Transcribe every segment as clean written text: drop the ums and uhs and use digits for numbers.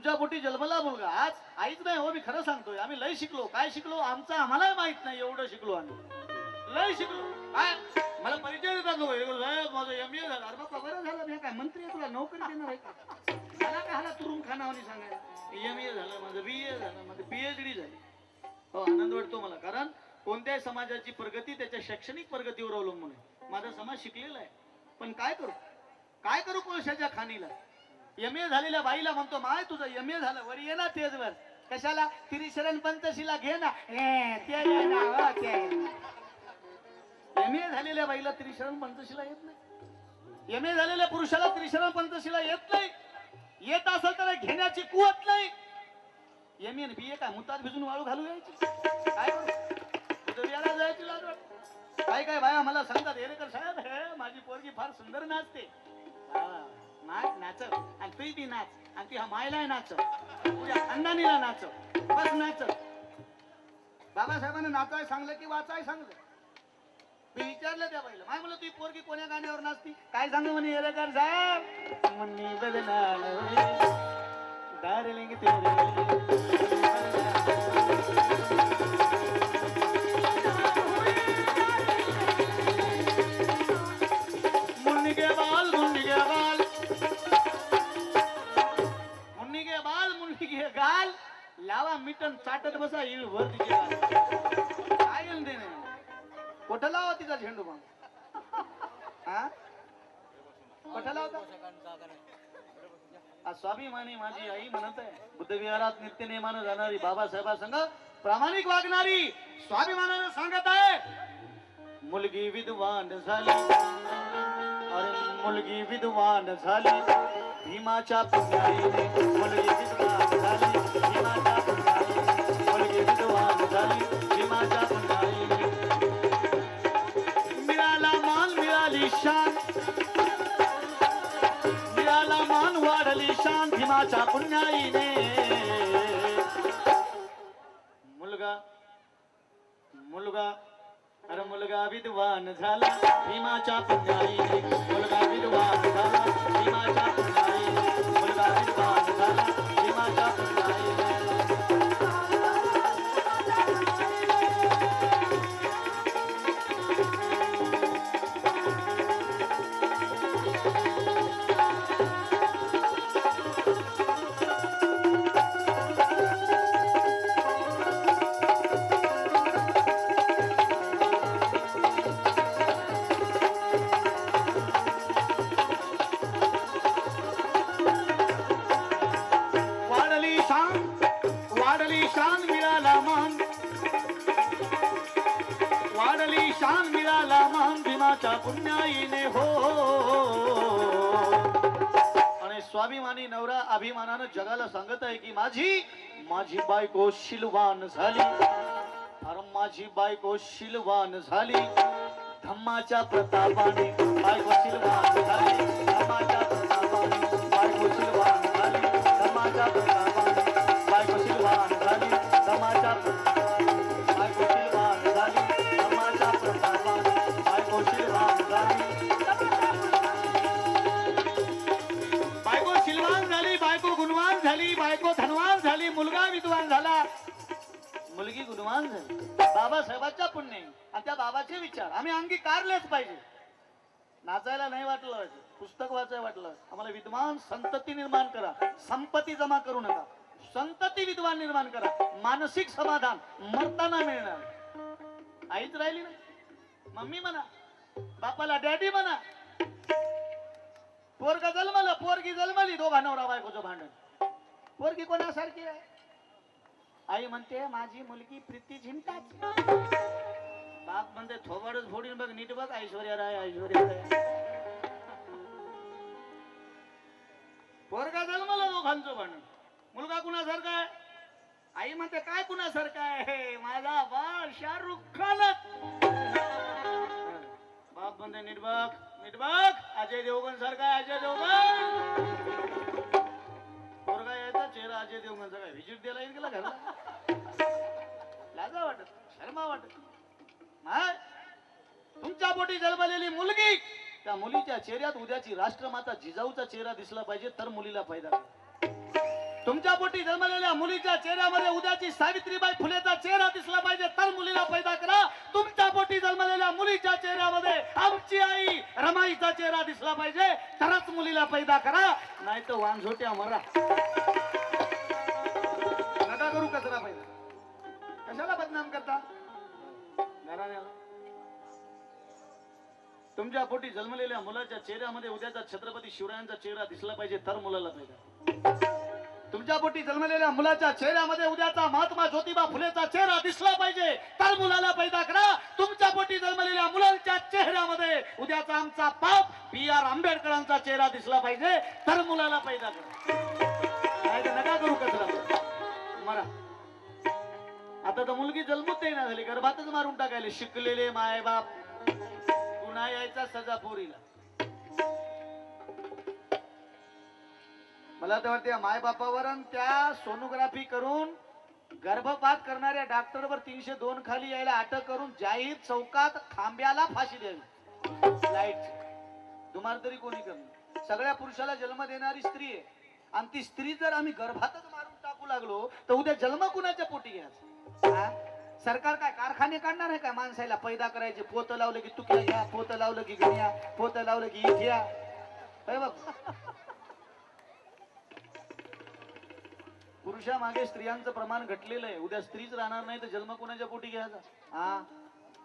तुमच्या पोटी जन्मला मुलगा आज आईच नाही हो, मी खरं सांगतोय. आम्ही लय शिकलो. काय शिकलो आमचं आम्हालाही माहित नाही, एवढं शिकलो आम्ही. लय शिकलो. काय मला परिचय देतात लोक, माझं MA झालं. अरे बाबा बरं झालं, मी काय मंत्री आहे, तुला नोकरी देणार आहे का? मला काय हाला तुरुंग खानावणी सांगायला. MA झालं माझं, BA झालं माझं, PhD झाली. हो, आनंद वाटतो मला, कारण कोणत्याही समाजाची प्रगती त्याच्या शैक्षणिक प्रगतीवर अवलंबून आहे. माझा समाज शिकलेला आहे, पण काय करू कोळशाच्या खाणीला. MA झालेल्या बाईला म्हणतो, माय तुझं MA झालं, वर ये ना तेजवर. कशाला? त्रिशरण पंचशिला घे ना. MA झालेल्या बाईला त्रिशरण पंचशिला येत नाही. MA झालेल्या पुरुषाला त्रिशरण पंचशिला येत नाही. येत असेल तर घेण्याची कुवत नाही. MA आणि BA काय मुतात भिजून वाळू घालू यायची? काय उद्याला जायची लाज वाटते. काय बाया मला सांगतात, हेरेकर साहेब हे माझी पोरगी फार सुंदर नाचते. नाच आणि तू बी नाच, आणि ती हा मायला नाच, तुझ्या खानदानीला नाच, बस नाच. बाबासाहेबांना नाचाय सांगलं की वाचाय सांगलं. मी विचारलं त्या बाईला, माय म्हणलं ती पोरगी कोण्या गाण्यावर नाचती? काय सांग म्हणे हेरेकर साहेब, मन्नी बदनाल डार्लिंग तेरे गाल लावा मिटन चाटत बसा येईल वर तिचे गाल. काय येईल देणे कोठं लावा तिचा झेंडू मग? हा कोठं लावता? स्वाभिमानी माझी आई म्हणत आहे, बुद्धविहारात नित्य नेमानं जाणारी, बाबासाहेबांसंग प्रामाणिक वागणारी, स्वाभिमानानं सांगत आहे, मुलगी विद्वान झाली. अरे मुलगी विद्वान झाली भीमाच्या पुण्याईने. मुलगी विद्वान झाली भीमाच्या पुण्याईने. मुलगी विद्वान झाली भीमाच्या पुण्याईने. मिळाला मान मिळाली शान, मिळाला मान वाढली शान भीमाच्या पुण्याईने. मुलगा अरे मुलगा विद्वान झाला भीमाच्या पुण्याईने. मुलगा विद्वान झाला भीमाच्या पुण्याईने. मुलगा विद्वान झाला भीमाच्या पुण्याईने. पुण्याईने हो. आणि स्वाभिमानी नवरा अभिमानानं जगाला सांगत आहे की माझी बायको शिलवान झाली. अरे माझी बायको शिलवान झाली धम्माच्या प्रतापाने. बायको शिलवान झाली धम्माच्या प्रतापाने. बायको शिलवान झाली धम्माच्या प्रतापाने. बायको शिलवान झाली धम्माच्या प्रतापाने. बायको शिलवान झाली धम्माच्या प्रतापाने. बायको शिलवान झाली, बायको गुणवान झाली, बायको धनवान झाली, मुलगा विद्वान झाला, मुलगी गुणवान झाली. बाबासाहेबांच्या पुण्य आणि त्या बाबाचे विचार आम्ही अंगीकारलेच पाहिजे. नाचायला नाही वाटलं, पुस्तक वाचायला वाटलं, आम्हाला विद्वान संतती निर्माण करा. संपत्ती जमा करू नका, संतती विद्वान निर्माण करा. मानसिक समाधान मरताना मिळणार. आईच राहिली ना, मम्मी म्हणा, बापाला डॅडी म्हणा. पोरगा जन्मला, पोरगी जन्मली, दोघा नवरा बायकोचं भांडण. पोरगी कोणासारखी आहे? आई म्हणते माझी मुलगी प्रीती झिंटाच. बाप म्हणते थोबाडच फोडीन बघ, नीट बघ, ऐश्वर्या राय ऐश्वर्या राय. पोरगा जन्मला, दोघांचं भांडण. मुलगा कुणासारखा आहे? आई म्हणते काय कुणासारखा आहे? माझा बाळ शाहरुख खानच. बाप म्हणते नीट बघ, नीट बघ, अजय देवगण सारखा आहे, अजय देवगण. पोरगा यायचा चेहरा अजय देवगणचा. काय व्हिजिट द्यायला येईल गेला घरला? लाजा वाटत, शर्मा वाटत. तुमच्या पोटी जन्मलेली मुलगी, त्या मुलीच्या चेहऱ्यात उद्याची राष्ट्रमाता जिजाऊचा चेहरा दिसला पाहिजे, तर मुलीला फायदा. तुमच्या पोटी जन्मलेल्या मुलीच्या चेहऱ्यामध्ये उद्याची सावित्रीबाई फुलेचा चेहरा दिसला पाहिजे तर मुलीला पैदा करा. तुमच्या पोटी जन्मलेल्या मुलीच्या चेहऱ्यामध्ये आमची आई रमाईचा चेहरा दिसला पाहिजे तरच मुलीला पैदा करा, नाही तर वांझोट्या मरा. नका करू कचरा पैदा. कशाला बदनाम करता घराण्याला? तुमच्या पोटी जन्मलेल्या मुलाच्या चेहऱ्यामध्ये उद्याचा छत्रपती शिवरायांचा चेहरा दिसला पाहिजे तर मुलाला पैदा. तुमच्या पोटी जन्मलेल्या मुलाच्या चेहऱ्यामध्ये उद्याचा महात्मा ज्योतिबा फुलेचा चेहरा दिसला पाहिजे तर मुलाला पैदा करा. तुमच्या पोटी जन्मलेल्या मुलांच्या चेहऱ्यामध्ये उद्याचा आमचा बाप B.R. आंबेडकरांचा चेहरा दिसला पाहिजे तर मुलाला पैदा करा, नाही तर नका करू कचरा मरा. आता तर मुलगी जन्मत नाही झाली, गर्भातच मारून टाकायले शिकलेले माय बाप. पुन्हा यायचा सजा पोरीला. मला तर वाटते माय बापावर त्या सोनोग्राफी करून गर्भपात करणाऱ्या डॉक्टरवर 302 खाली यायला अटक करून जाहीर चौकात खांब्याला फाशी द्यावी लाईट. तुम्हाला तरी कोणी करणार? सगळ्या पुरुषाला जन्म देणारी स्त्री आहे आणि ती स्त्री जर आम्ही गर्भातच मारून टाकू लागलो तर उद्या जन्म कुणाच्या पोटी घ्यायचा? सरकार काय कारखाने काढणार आहे काय माणसाला पैदा करायचे? पोत लावलं की तुकल्या घ्या, पोत लावलं की घ्या, पोत लावलं की इथे या. पुरुषा मागे स्त्रियांचं प्रमाण घटलेलं आहे. उद्या स्त्रीच राहणार नाही तर जन्म कोणाच्या पोटी घ्यायचा? हा,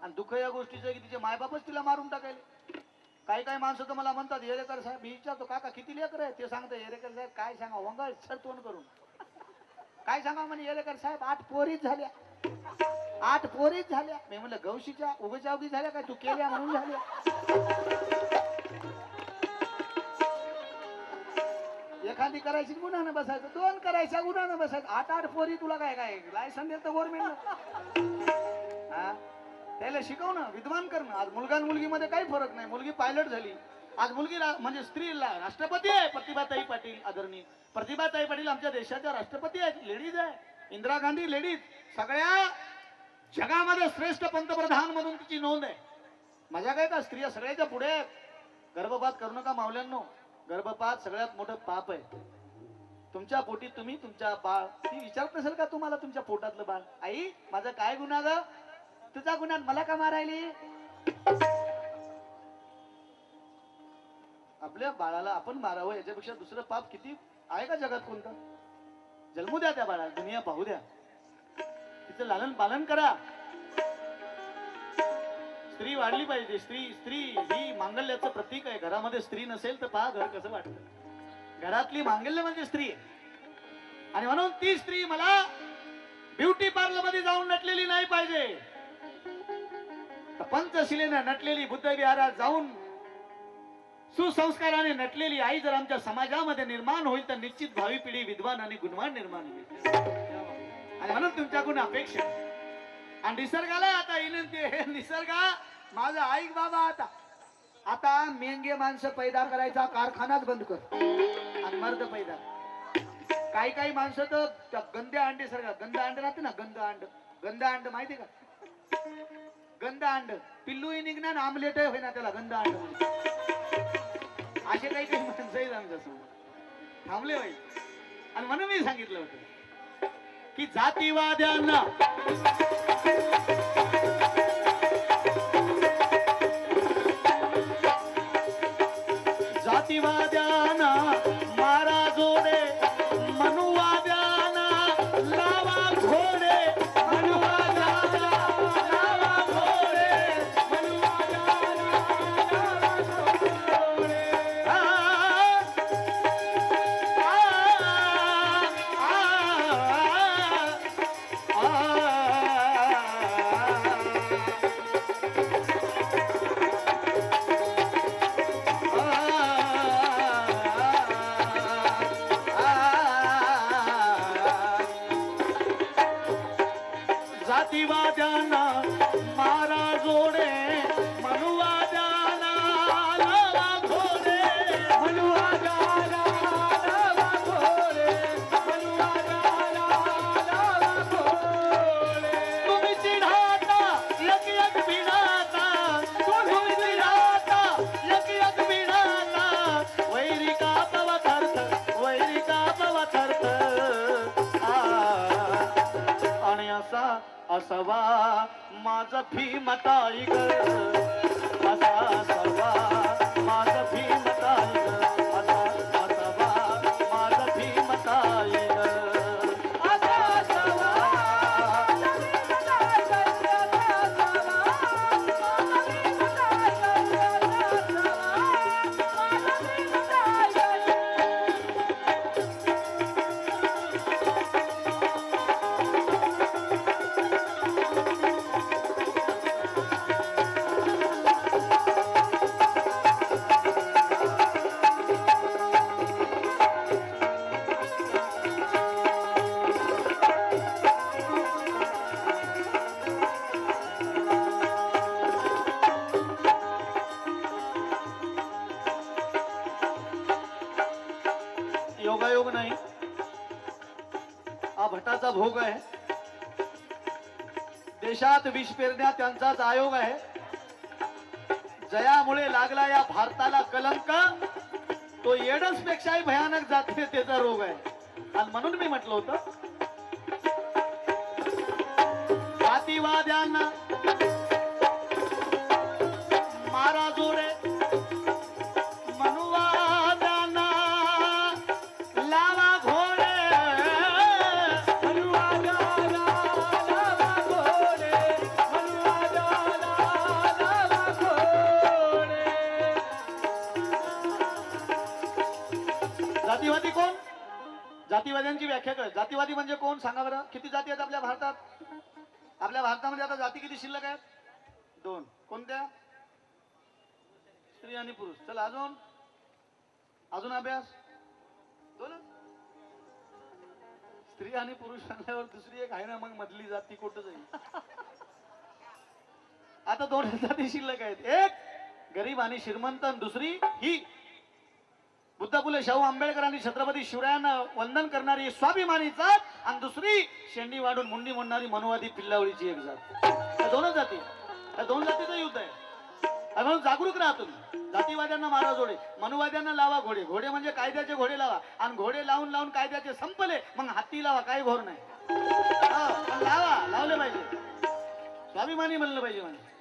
आणि दुःख या गोष्टीचं की तिचे मायबापच तिला मारून टाकायले. काही काही माणसं तर मला म्हणतात येरेकर साहेब, मी विचारतो काका किती लेकर आहे? ते सांगतो येरेकर साहेब काय सांगा वंगाळ सर तोंड करून काय सांगा म्हणे येरेकर साहेब 8 पोरीच झाल्या, 8 पोरीच झाल्या. मी म्हणलं गौशीच्या उगच्या उगी झाल्या काय तू केल्या म्हणून झाल्या? एखादी करायची गुन्हानं बसायचं, 2 करायच्या गुन्हानं बसायचं. 8 पोरी तुला काय काय लायसन देत गव्हर्नमेंट? हा, त्याला शिकवणं विद्वान करणं. आज मुलगा आणि मुलगीमध्ये काही फरक नाही. मुलगी पायलट झाली, आज मुलगी म्हणजे स्त्रीला राष्ट्रपती आहे. प्रतिभाताई पाटील आदरणीय प्रतिभाताई पाटील आमच्या देशाच्या राष्ट्रपती आहेत. लेडीज आहे. इंदिरा गांधी लेडीज. सगळ्या जगामध्ये श्रेष्ठ पंतप्रधान म्हणून तिची नोंद आहे. मजा काय का? स्त्रिया सगळ्याच्या पुढे आहेत. गर्भपात करू नका मावल्यांनो. गर्भपात सगळ्यात मोठं पाप आहे. तुमच्या पोटी तुम्ही तुमच्या बाळ, ती विचारत नसेल का तुम्हाला तुमच्या पोटातलं बाळ, आई माझा काय गुन्हा ग? तुझा गुन्हा मला का मारायली? आपल्या बाळाला आपण मारावं याच्यापेक्षा दुसरं पाप किती आहे का जगात कोणतं? जन्मू द्या त्या बाळाला, दुनिया पाहू द्या, तिचं लालन पालन करा. स्त्री वाढली पाहिजे. स्त्री ही मांगल्याचं प्रतीक आहे. घरामध्ये स्त्री नसेल तर पहा घर कसं वाटतं. घरातली मांगल्य म्हणजे स्त्री आहे. आणि म्हणून ती स्त्री मला ब्युटी पार्लर मध्ये जाऊन नटलेली नाही पाहिजे. पंचशिलेनं नटलेली, बुद्ध विहारात जाऊन सुसंस्काराने नटलेली आई जर आमच्या समाजामध्ये निर्माण होईल तर निश्चित भावी पिढी विद्वान आणि गुणवान निर्माण होईल. आणि म्हणून तुमच्याकडून अपेक्षा. आणि निसर्गाला आता विनंती आहे, निसर्गा माझं ऐक बाबा, आता मेंगे माणसं पैदा करायचा कारखानाच बंद कर आणि मर्द पैदा. काही काही माणसं तर गंद्या अंडे सारखा, गंध अंड राहते ना, गंध अंड माहिती का? गंध अंड पिल्लूही निघणार, आमलेट होईना त्याला गंध अंड. असे काही काही माणसं आहेत आमच्यासमोर थांबले होईल. आणि म्हणून मी सांगितलं होतं की जातीवाद्यांना जातीवाद्यांना मारा जोडे, मनुवाद्यांना लावा घोडे, मनुवाद्यांना लावा घोडे, मनुवाद्यांना लावा घोडे. जातीवाद्यांना मारा जोडे, मनुवाद्यांना लावा घोडे, मनुवाद्यांना लावा घोडे, मनुवाद्यांना लावा घोडे. तुम्ही चिढाता यक यक बिनाता, तुम्ही चिढाता यक यक बिनाता, वैरिका पवथर्थ, वैरिका पवथर्थ. असावा माझा भीमताई ग असा असावा माझा भीमताई ग असा असावा माझा भीमताई ग असा असावा योगायोग नाही हा भटाचा भोग आहे. देशात विष पेरण्या त्यांचाच आयोग आहे. जयामुळे लागला या भारताला कलंक तो एडस पेक्षाही भयानक जातीयतेचा रोग आहे. आणि म्हणून मी म्हटलं होतं जातीवाद्यांना मारा जोडे मनुवाद्यांना लावा घोडे मनुवाद्याला लावा घोडे मनुवाद्याला लावा घोडे. जातीवादी कोण? जातीवाद्यांची व्याख्या कर. जातीवादी म्हणजे कोण सांगा बरं. किती जाती आहेत आपल्या भारतात? आपल्या भारतामध्ये आता जाती किती शिल्लक आहेत? 2. कोणत्या? स्त्री आणि पुरुष. चला अजून अजून अभ्यास. 2 स्त्री आणि पुरुष म्हणल्यावर दुसरी एक आहे ना मग मधली जाती कुठं जाईल? आता 2 जाती शिल्लक आहेत. एक गरीब आणि श्रीमंत आणि दुसरी ही बुद्ध फुले शाहू आंबेडकर आणि छत्रपती शिवरायांना वंदन करणारी स्वाभिमानी जात आणि दुसरी शेंडी वाढून मुंडी म्हणणारी मनुवादी पिल्लावळीची एक जात. या 2 जाती. या 2 जातीचं युद्ध आहे. आणि म्हणून जागरूक राहा तुम्ही. जातीवाद्यांना मारा जोडे मनुवाद्यांना लावा घोडे. घोडे म्हणजे कायद्याचे घोडे लावा आणि घोडे लावून लावून कायद्याचे संपले मग हत्ती लावा. काही घोर नाही. पण लावा लावले पाहिजे. स्वाभिमानी म्हणलं पाहिजे म्हणजे